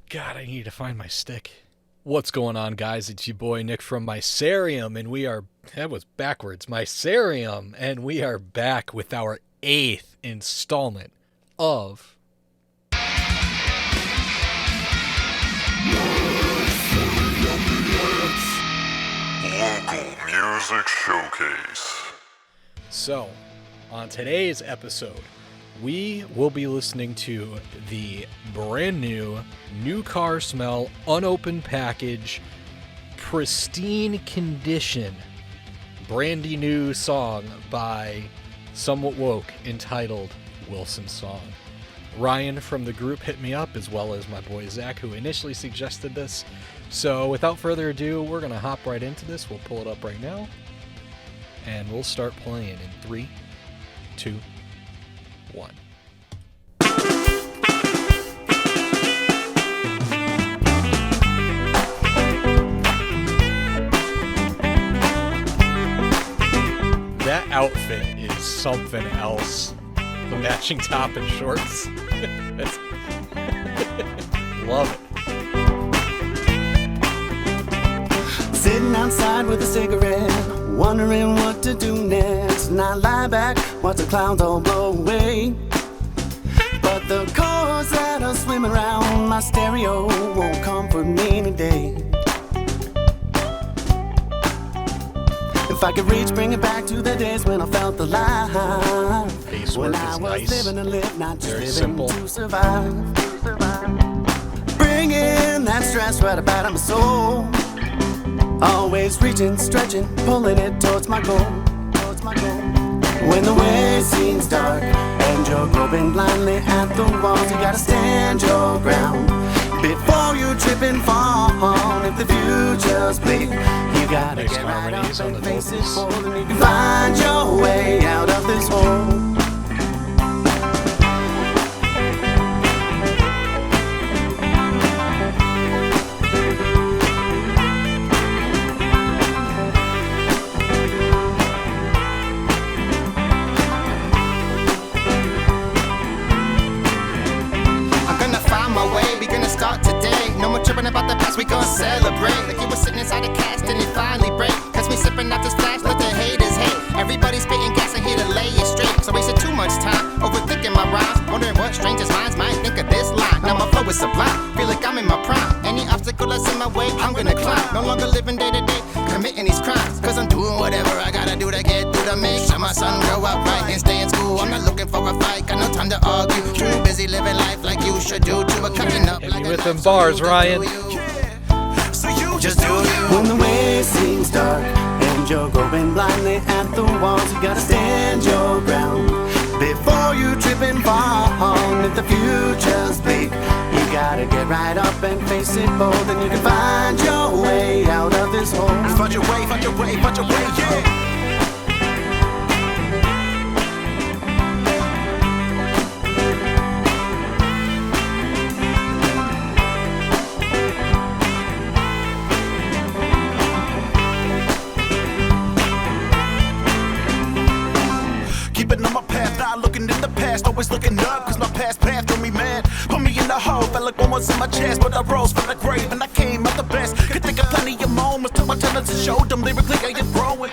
God, I need to find my stick. What's going on, guys? It's your boy Nick from Mysarium, and we are... That was backwards. Mysarium, and we are back with our 8th installment of... Local Music Showcase. So, on today's episode, we will be listening to the brand new car smell, unopened package, pristine condition, brandy new song by Somewhat Woke entitled Wilson's Song. Ryan from the group hit me up, as well as my boy Zach, who initially suggested this. So without further ado, we're going to hop right into this. We'll pull it up right now, and we'll start playing in 3, 2, 1. That outfit is something else. The matching top and shorts. Love it. Sitting outside with a cigarette, wondering what to do next. And I lie back, watch the clouds all blow away. But the chords that are swimming around my stereo won't comfort me today. If I could reach, bring it back to the days when I felt alive. When I was nice. living and live, not just Very living simple. to survive. Bringing that stress right up out of my soul. Always reaching, stretching, pulling it towards my goal. When the way seems dark and you're groping blindly at the walls, you gotta stand your ground before you trip and fall. If the future's bleak, you gotta Nice get right up harmonies on and the face it vocals. bold, and you can find your way out of this hole. Start today. No more tripping about the past, we gon' celebrate. Like you was sitting inside a cast and it finally break. Cause we sipping out this flash, let the haters hate. Everybody spitting gas and here to lay it straight. So wasted too much time overthinking my rhymes, wondering what strangers' minds might think of this line. Now my flow is sublime, feel like I'm in my prime. Any obstacle that's in my way, I'm gonna climb. No longer living day to day, committing these crimes. Cause I'm doing whatever I gotta do to get through to make sure my son grow up right and stay in school. I'm not looking for a fight, got no time to argue. Too busy living life like you should do. To a cutting up Hit like me a with them knife, bars, so you Ryan. can do you. So you just do you. When the way seems dark and you're groping blindly at the walls, you gotta stand your ground before you trip and fall. If the future's bleak, you gotta get right up and face it bold, and you can find your way out of this hole. Find your way, find your way, find your way, yeah. Keeping on my path, not looking in the past, always looking up, cause my past path drove me mad. Put me in the hole, felt like one was in my chest, but I rose from the grave and I came out the best. Could think of plenty of moments, took my talents and showed them lyrically I am growing.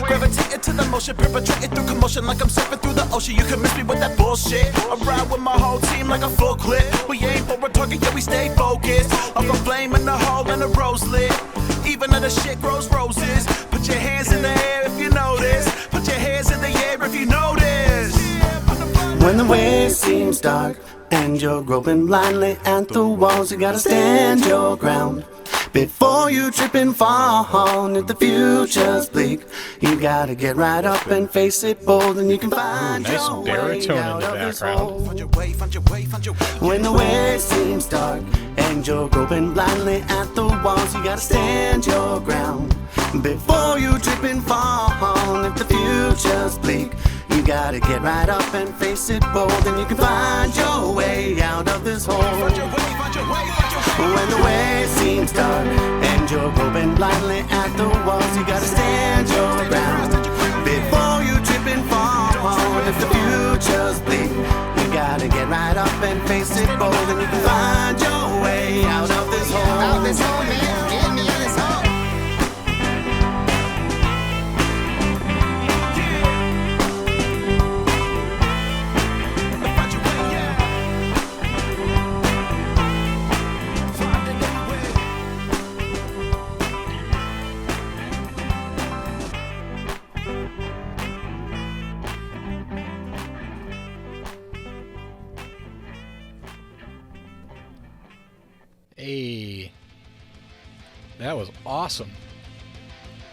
Gravitating to the motion, perpetrating through commotion like I'm surfing through the ocean. You can miss me with that bullshit. I ride with my whole team like a full clip. We aim for a target, yeah, we stay focused. Off a flame in the hole and a rose lit. Even though the shit grows roses. Put your hands in the air if you know this. Put your hands in the air if you know this. When the way seems dark and you're groping blindly at the walls, you gotta stand your ground before you trip and fall. If the future's bleak, you gotta get right up and face it bold, and you can find Nice your way baritone in out the of this background. hole. Find your way, find your way, find your way. When the way seems dark and you're groping blindly at the walls, you gotta stand your ground before you trip and fall. If the future's bleak, you gotta get right up and face it bold, and you can find your way out of this hole. Find your way, find your way, find your way. When the way seems dark and you're groping blindly at the walls, you gotta stand your ground before you trip and fall. If the future's bleak, you gotta get right up and face it bold, and you can find your way Hey, that was awesome.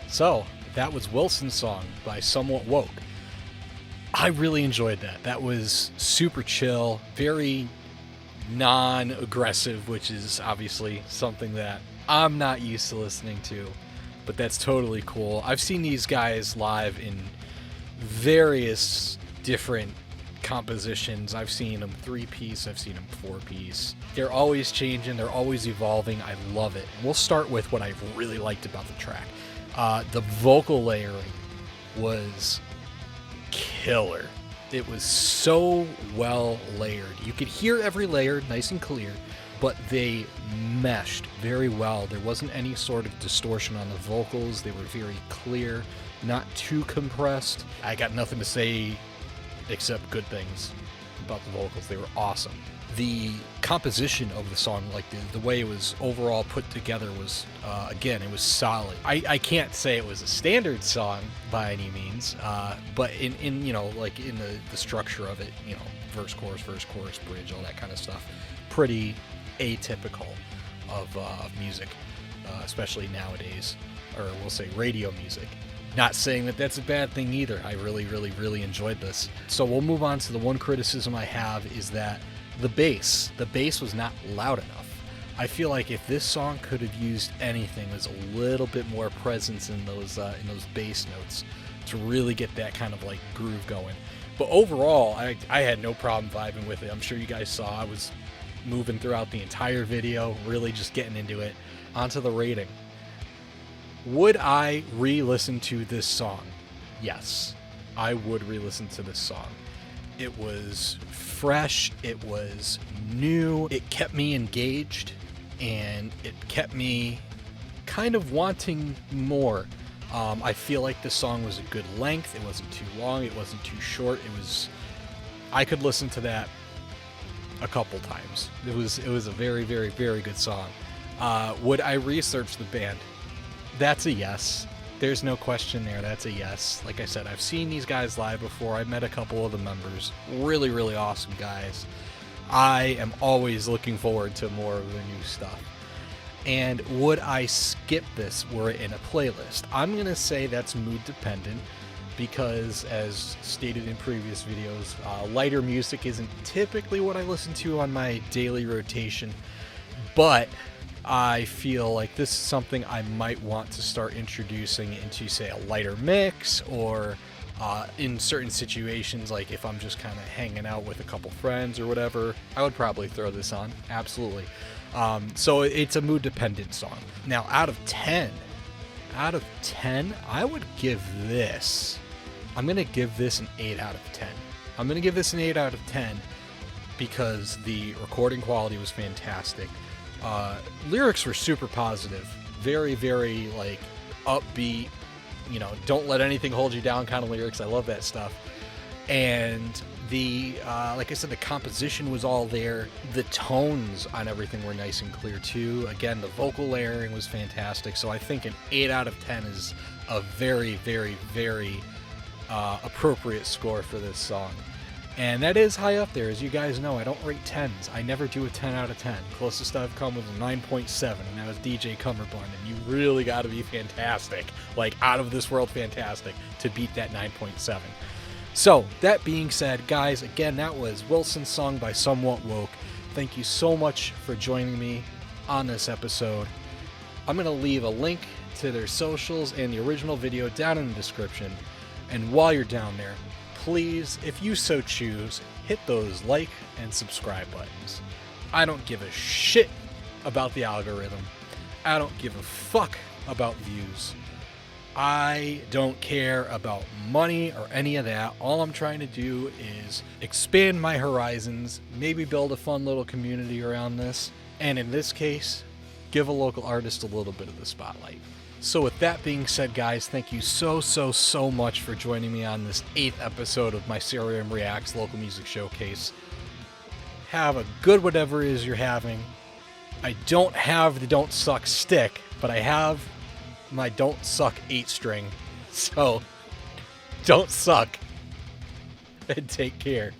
So, that was Wilson's song by Somewhat Woke. I really enjoyed that. That was super chill, very non-aggressive, which is obviously something that I'm not used to listening to, but that's totally cool. I've seen these guys live in various different compositions. I've seen them 3-piece, I've seen them 4-piece. They're always changing, they're always evolving. I love it. We'll start with what I really liked about the track. The vocal layering was killer. It was so well layered. You could hear every layer nice and clear, but they meshed very well. There wasn't any sort of distortion on the vocals. They were very clear, not too compressed. I got nothing to say except good things about the vocals. They were awesome. The composition of the song, like the way it was overall put together was, again, it was solid. I can't say it was a standard song by any means, but in you know, like in the structure of it, you know, verse, chorus, bridge, all that kind of stuff, pretty atypical of music, especially nowadays, or we'll say radio music. Not saying that that's a bad thing either. I really enjoyed this. So we'll move on to the one criticism I have is that the bass was not loud enough. I feel like if this song could have used anything, there's a little bit more presence in those bass notes to really get that kind of like groove going. But overall, I had no problem vibing with it. I'm sure you guys saw I was moving throughout the entire video, really just getting into it. Onto the rating. Would I re-listen to this song? Yes, I would re-listen to this song. It was fresh, it was new, it kept me engaged, and it kept me kind of wanting more. I feel like the song was a good length. It wasn't too long, it wasn't too short. I could listen to that a couple times. It was a very good song. Would I research the band? That's a yes. There's no question there. That's a yes. Like I said, I've seen these guys live before. I met a couple of the members. Really awesome guys. I am always looking forward to more of their new stuff. And would I skip this were it in a playlist? I'm going to say that's mood dependent because, as stated in previous videos, lighter music isn't typically what I listen to on my daily rotation, but I feel like this is something I might want to start introducing into, say, a lighter mix, or in certain situations, like if I'm just kind of hanging out with a couple friends or whatever, I would probably throw this on. Absolutely. So it's a mood-dependent song. Now, out of 10, I would give this, I'm going to give this an 8 out of 10. I'm going to give this an 8 out of 10 because the recording quality was fantastic. Lyrics were super positive, very like upbeat, you know, don't let anything hold you down kind of lyrics. I love that stuff. And the like I said, the composition was all there. The tones on everything were nice and clear too. Again, the vocal layering was fantastic. So I think an 8 out of 10 is a very appropriate score for this song. And that is high up there. As you guys know, I don't rate 10s. I never do a 10 out of 10. Closest I've come was a 9.7, and that was DJ Cumberbund. And you really got to be fantastic, like out of this world fantastic, to beat that 9.7. So, that being said, guys, again, that was Wilson's song by Somewhat Woke. Thank you so much for joining me on this episode. I'm going to leave a link to their socials and the original video down in the description. And while you're down there, please, if you so choose, hit those like and subscribe buttons. I don't give a shit about the algorithm. I don't give a fuck about views. I don't care about money or any of that. All I'm trying to do is expand my horizons, maybe build a fun little community around this, and in this case, give a local artist a little bit of the spotlight. So with that being said, guys, thank you so much for joining me on this 8th episode of Mysarium Reacts Local Music Showcase. Have a good whatever it is you're having. I don't have the Don't Suck stick, but I have my Don't Suck 8-string. So, don't suck, and take care.